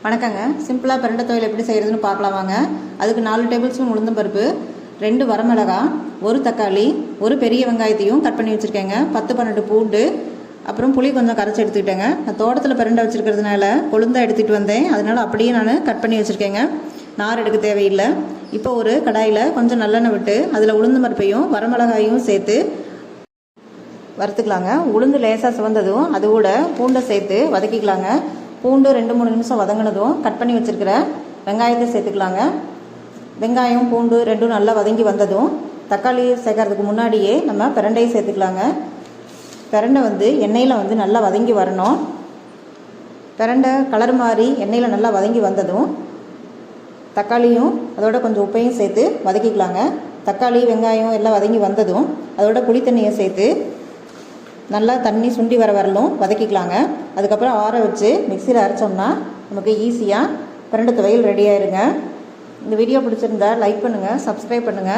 வணக்கங்க. சிம்பிளாக பிரண்டை துவையல் எப்படி செய்கிறதுன்னு பார்க்கலாம் வாங்க. அதுக்கு 4 டேபிள் ஸ்பூன் உளுந்தம் பருப்பு, 2 வரமிளகாய், 1 தக்காளி, 1 பெரிய வெங்காயத்தையும் கட் பண்ணி வச்சுருக்கேங்க. 10-12 பூண்டு, அப்புறம் புளி கொஞ்சம் கரைச்சி எடுத்துக்கிட்டேங்க. நான் தோட்டத்தில் பிரண்டை வச்சுருக்கிறதுனால கொழுந்தாக எடுத்துகிட்டு வந்தேன், அதனால் அப்படியே நான் கட் பண்ணி வச்சுருக்கேங்க. நார் எடுக்க தேவையில்லை. இப்போ ஒரு கடாயில் கொஞ்சம் நல்லெண்ணெய் விட்டு அதில் உளுந்தம் பருப்பையும் வரமிளகாயும் சேர்த்து வறுத்துக்கலாங்க. உளுந்து லேசாக சிவந்ததும் அது கூட பூண்டை சேர்த்து வதக்கிக்கலாங்க. பூண்டு 2-3 நிமிஷம் வதங்கினதும் கட் பண்ணி வச்சுருக்கிற வெங்காயத்தை சேர்த்துக்கலாங்க. வெங்காயம் பூண்டு ரெண்டும் நல்லா வதங்கி வந்ததும் தக்காளி சேர்க்கறதுக்கு முன்னாடியே நம்ம பிரண்டையை சேர்த்துக்கலாங்க. பிரண்டை எண்ணெயில் நல்லா வதங்கி வரணும். பிரண்டை கலர் மாதிரி எண்ணெயில் நல்லா வதங்கி வந்ததும் தக்காளியும் அதோட கொஞ்சம் உப்பையும் சேர்த்து வதக்கிக்கலாங்க. தக்காளி வெங்காயம் எல்லாம் வதங்கி வந்ததும் அதோட புளி தண்ணியை சேர்த்து நல்லா தண்ணி சுண்டி வரலும் வதக்கிக்கலாங்க. அதுக்கப்புறம் ஆற வச்சு மிக்சியில் அரைச்சோம்னா நமக்கு ஈஸியாக பிரண்டை துவையல் ரெடி ஆயிருங்க. இந்த வீடியோ பிடிச்சிருந்தா லைக் பண்ணுங்கள், சப்ஸ்கிரைப் பண்ணுங்கள்.